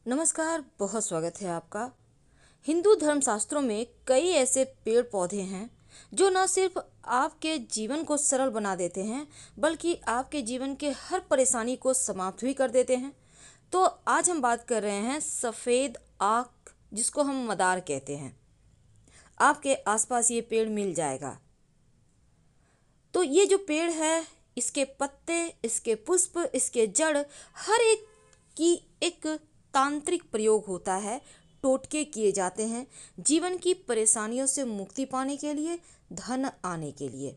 नमस्कार, बहुत स्वागत है आपका। हिंदू धर्मशास्त्रों में कई ऐसे पेड़ पौधे हैं जो न सिर्फ आपके जीवन को सरल बना देते हैं बल्कि आपके जीवन के हर परेशानी को समाप्त भी कर देते हैं। तो आज हम बात कर रहे हैं सफ़ेद आक, जिसको हम मदार कहते हैं। आपके आसपास ये पेड़ मिल जाएगा। तो ये जो पेड़ है, इसके पत्ते, इसके पुष्प, इसके जड़, हर एक की एक तांत्रिक प्रयोग होता है। टोटके किए जाते हैं जीवन की परेशानियों से मुक्ति पाने के लिए, धन आने के लिए।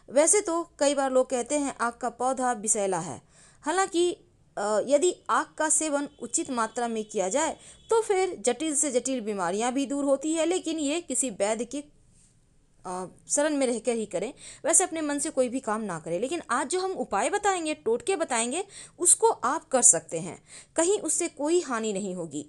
वैसे तो कई बार लोग कहते हैं आक का पौधा विषैला है। हालांकि यदि आक का सेवन उचित मात्रा में किया जाए तो फिर जटिल से जटिल बीमारियां भी दूर होती है, लेकिन ये किसी वैद्य की शरण में रहकर ही करें। वैसे अपने मन से कोई भी काम ना करें। लेकिन आज जो हम उपाय बताएंगे, टोटके बताएंगे, उसको आप कर सकते हैं, कहीं उससे कोई हानि नहीं होगी।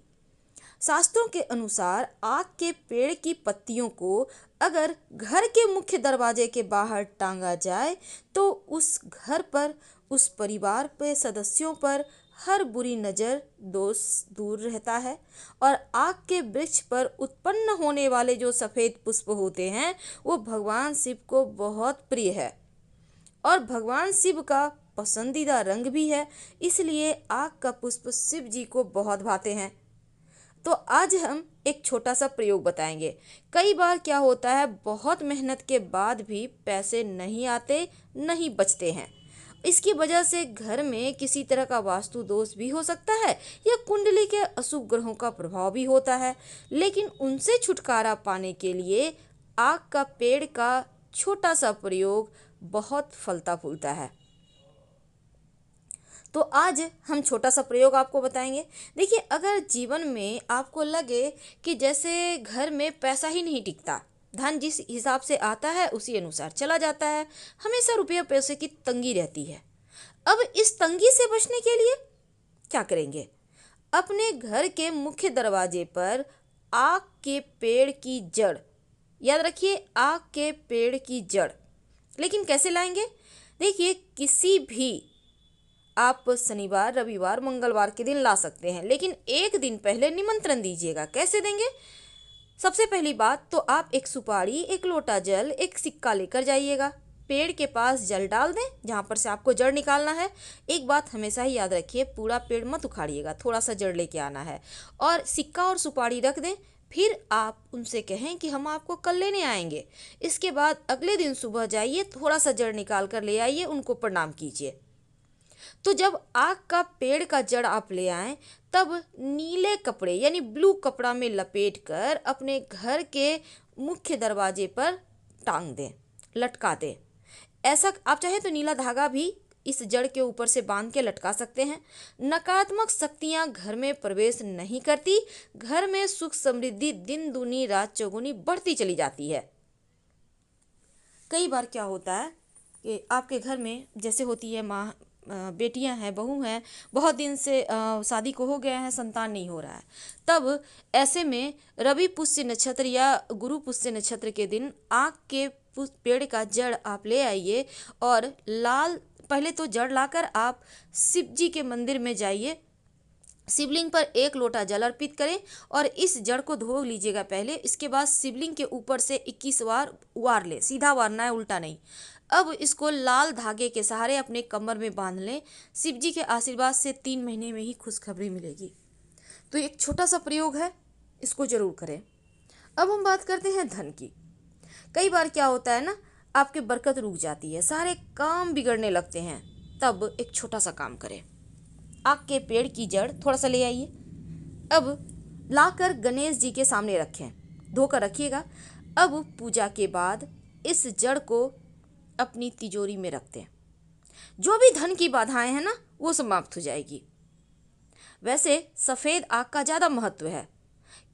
शास्त्रों के अनुसार आक के पेड़ की पत्तियों को अगर घर के मुख्य दरवाजे के बाहर टांगा जाए तो उस घर पर, उस परिवार पे सदस्यों पर हर बुरी नज़र, दोष दूर रहता है। और आक के वृक्ष पर उत्पन्न होने वाले जो सफ़ेद पुष्प होते हैं वो भगवान शिव को बहुत प्रिय है और भगवान शिव का पसंदीदा रंग भी है, इसलिए आक का पुष्प शिव जी को बहुत भाते हैं। तो आज हम एक छोटा सा प्रयोग बताएंगे। कई बार क्या होता है, बहुत मेहनत के बाद भी पैसे नहीं आते, नहीं बचते हैं। इसकी वजह से घर में किसी तरह का वास्तु दोष भी हो सकता है या कुंडली के अशुभ ग्रहों का प्रभाव भी होता है। लेकिन उनसे छुटकारा पाने के लिए आक का पेड़ का छोटा सा प्रयोग बहुत फलता फूलता है। तो आज हम छोटा सा प्रयोग आपको बताएंगे। देखिए, अगर जीवन में आपको लगे कि जैसे घर में पैसा ही नहीं टिकता, धन जिस हिसाब से आता है उसी अनुसार चला जाता है, हमेशा रुपये पैसे की तंगी रहती है। अब इस तंगी से बचने के लिए क्या करेंगे? अपने घर के मुख्य दरवाजे पर आक के पेड़ की जड़, याद रखिए आक के पेड़ की जड़। लेकिन कैसे लाएंगे? देखिए, किसी भी आप शनिवार, रविवार, मंगलवार के दिन ला सकते हैं, लेकिन एक दिन पहले निमंत्रण दीजिएगा। कैसे देंगे? सबसे पहली बात तो आप एक सुपारी, एक लोटा जल, एक सिक्का लेकर जाइएगा। पेड़ के पास जल डाल दें जहाँ पर से आपको जड़ निकालना है। एक बात हमेशा ही याद रखिए, पूरा पेड़ मत उखाड़िएगा, थोड़ा सा जड़ लेके आना है। और सिक्का और सुपारी रख दें। फिर आप उनसे कहें कि हम आपको कल लेने आएंगे। इसके बाद अगले दिन सुबह जाइए, थोड़ा सा जड़ निकाल कर ले आइए, उनको प्रणाम कीजिए। तो जब आक का पेड़ का जड़ आप ले आएं, तब नीले कपड़े यानी ब्लू कपड़ा में लपेट कर अपने घर के मुख्य दरवाजे पर टांग दें, लटका दें। ऐसा आप चाहे तो नीला धागा भी इस जड़ के ऊपर से बांध के लटका सकते हैं। नकारात्मक शक्तियां घर में प्रवेश नहीं करती, घर में सुख समृद्धि दिन दूनी रात चौगुनी बढ़ती चली जाती है। कई बार क्या होता है कि आपके घर में जैसे होती है माँ, बेटियां हैं, बहू हैं, बहुत दिन से शादी को हो गया है, संतान नहीं हो रहा है। तब ऐसे में रवि पुष्य नक्षत्र या गुरु पुष्य नक्षत्र के दिन आक के पेड़ का जड़ आप ले आइए और लाल, पहले तो जड़ लाकर आप शिव जी के मंदिर में जाइए, शिवलिंग पर एक लोटा जल अर्पित करें और इस जड़ को धो लीजिएगा पहले। इसके बाद शिवलिंग के ऊपर से 21 बार वार लें, सीधा वारना है, उल्टा नहीं। अब इसको लाल धागे के सहारे अपने कमर में बांध लें। शिव जी के आशीर्वाद से 3 महीने में ही खुशखबरी मिलेगी। तो एक छोटा सा प्रयोग है, इसको जरूर करें। अब हम बात करते हैं धन की। कई बार क्या होता है ना, आपकी बरकत रुक जाती है, सारे काम बिगड़ने लगते हैं। तब एक छोटा सा काम करें, आक के पेड़ की जड़ थोड़ा सा ले आइए। अब लाकर गणेश जी के सामने रखें, धोकर रखिएगा। अब पूजा के बाद इस जड़ को अपनी तिजोरी में रख दें। जो भी धन की बाधाएं हैं ना, वो समाप्त हो जाएगी। वैसे सफ़ेद आक का ज़्यादा महत्व है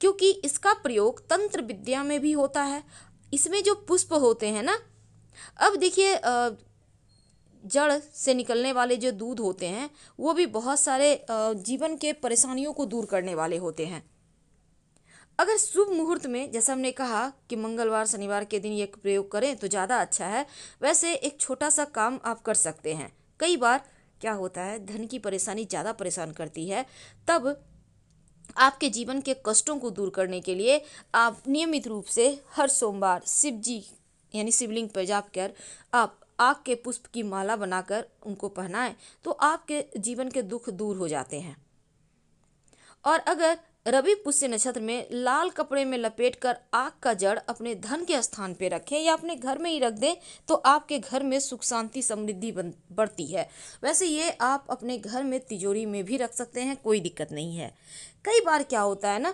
क्योंकि इसका प्रयोग तंत्र विद्या में भी होता है। इसमें जो पुष्प होते हैं ना, अब देखिए जड़ से निकलने वाले जो दूध होते हैं वो भी बहुत सारे जीवन के परेशानियों को दूर करने वाले होते हैं। अगर शुभ मुहूर्त में, जैसा हमने कहा कि मंगलवार, शनिवार के दिन ये प्रयोग करें तो ज़्यादा अच्छा है। वैसे एक छोटा सा काम आप कर सकते हैं। कई बार क्या होता है, धन की परेशानी ज़्यादा परेशान करती है, तब आपके जीवन के कष्टों को दूर करने के लिए आप नियमित रूप से हर सोमवार शिव जी यानी शिवलिंग पर जाकर आप आक के पुष्प की माला बनाकर उनको पहनाएं तो आपके जीवन के दुख दूर हो जाते हैं। और अगर रवि पुष्य नक्षत्र में लाल कपड़े में लपेटकर आग का जड़ अपने धन के स्थान पे रखें या अपने घर में ही रख दें तो आपके घर में सुख शांति समृद्धि बढ़ती है। वैसे ये आप अपने घर में तिजोरी में भी रख सकते हैं, कोई दिक्कत नहीं है। कई बार क्या होता है ना,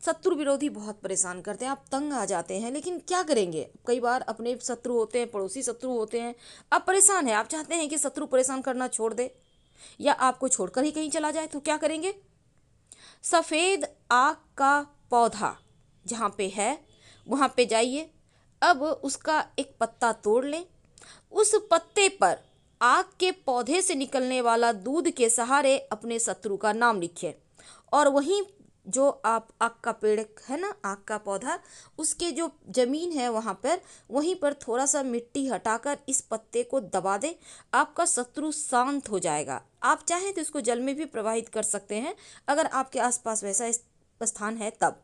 शत्रु विरोधी बहुत परेशान करते हैं, आप तंग आ जाते हैं, लेकिन क्या करेंगे। कई बार अपने शत्रु होते हैं, पड़ोसी शत्रु होते हैं, आप परेशान हैं, आप चाहते हैं कि शत्रु परेशान करना छोड़ दे या आपको छोड़कर ही कहीं चला जाए, तो क्या करेंगे। सफ़ेद आक का पौधा जहाँ पे है वहाँ पे जाइए, अब उसका एक पत्ता तोड़ लें, उस पत्ते पर आक के पौधे से निकलने वाला दूध के सहारे अपने शत्रु का नाम लिखिए और वहीं जो आप आक का पेड़ है ना, आक का पौधा, उसके जो जमीन है वहाँ पर वहीं पर थोड़ा सा मिट्टी हटाकर इस पत्ते को दबा दें, आपका शत्रु शांत हो जाएगा। आप चाहें तो इसको जल में भी प्रवाहित कर सकते हैं अगर आपके आसपास वैसा स्थान है तब।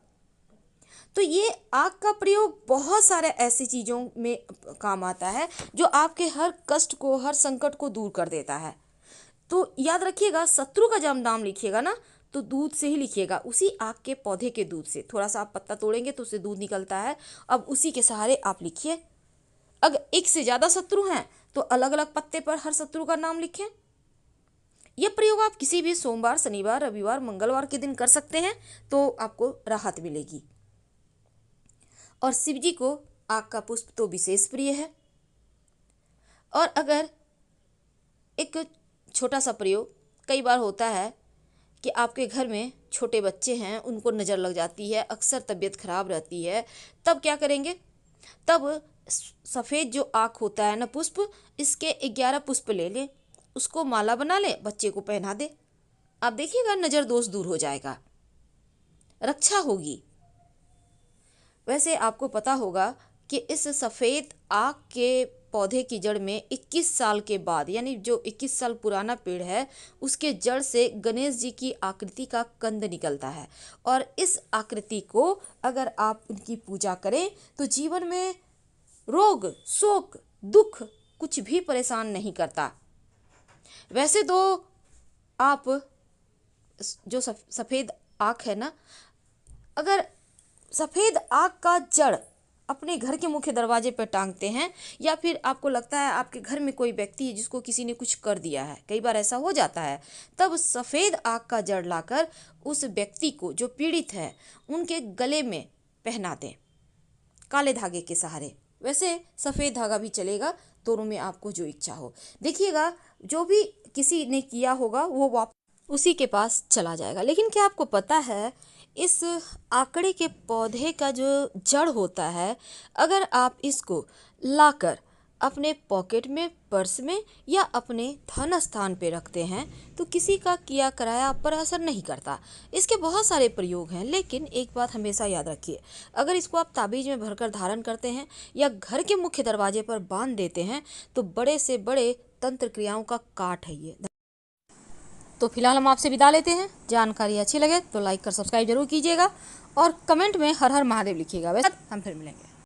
तो ये आग का प्रयोग बहुत सारे ऐसी चीज़ों में काम आता है जो आपके हर कष्ट को, हर संकट को दूर कर देता है। तो याद रखिएगा, शत्रु का जब नाम लिखिएगा ना तो दूध से ही लिखिएगा, उसी आग के पौधे के दूध से। थोड़ा सा आप पत्ता तोड़ेंगे तो उससे दूध निकलता है, अब उसी के सहारे आप लिखिए। अगर एक से ज़्यादा शत्रु हैं तो अलग अलग पत्ते पर हर शत्रु का नाम लिखें। यह प्रयोग आप किसी भी सोमवार, शनिवार, रविवार, मंगलवार के दिन कर सकते हैं तो आपको राहत मिलेगी। और शिव जी को आग का पुष्प तो विशेष प्रिय है। और अगर एक छोटा सा प्रयोग, कई बार होता है कि आपके घर में छोटे बच्चे हैं, उनको नज़र लग जाती है, अक्सर तबीयत खराब रहती है, तब क्या करेंगे। तब सफ़ेद जो आँख होता है ना पुष्प, इसके 11 पुष्प ले लें, उसको माला बना लें, बच्चे को पहना दे, आप देखिएगा नज़र दोष दूर हो जाएगा, रक्षा होगी। वैसे आपको पता होगा कि इस सफ़ेद आक के पौधे की जड़ में 21 साल के बाद, यानी जो 21 साल पुराना पेड़ है, उसके जड़ से गणेश जी की आकृति का कंद निकलता है। और इस आकृति को अगर आप उनकी पूजा करें तो जीवन में रोग, शोक, दुख कुछ भी परेशान नहीं करता। वैसे तो आप जो सफ़ेद आक है ना, अगर सफ़ेद आग का जड़ अपने घर के मुख्य दरवाजे पर टांगते हैं या फिर आपको लगता है आपके घर में कोई व्यक्ति है जिसको किसी ने कुछ कर दिया है, कई बार ऐसा हो जाता है, तब सफ़ेद आग का जड़ लाकर उस व्यक्ति को जो पीड़ित है उनके गले में पहना दें काले धागे के सहारे। वैसे सफ़ेद धागा भी चलेगा, दोनों में आपको जो इच्छा हो। देखिएगा, जो भी किसी ने किया होगा वो वापस उसी के पास चला जाएगा। लेकिन क्या आपको पता है, इस आकड़े के पौधे का जो जड़ होता है, अगर आप इसको लाकर अपने पॉकेट में, पर्स में या अपने धन स्थान पे रखते हैं तो किसी का किया कराया आप पर असर नहीं करता। इसके बहुत सारे प्रयोग हैं, लेकिन एक बात हमेशा याद रखिए, अगर इसको आप ताबीज़ में भरकर धारण करते हैं या घर के मुख्य दरवाजे पर बांध देते हैं तो बड़े से बड़े तंत्र क्रियाओं का काट है ये। तो फिलहाल हम आपसे विदा लेते हैं। जानकारी अच्छी लगे तो लाइक कर सब्सक्राइब जरूर कीजिएगा और कमेंट में हर हर महादेव लिखिएगा। वैसे हम फिर मिलेंगे।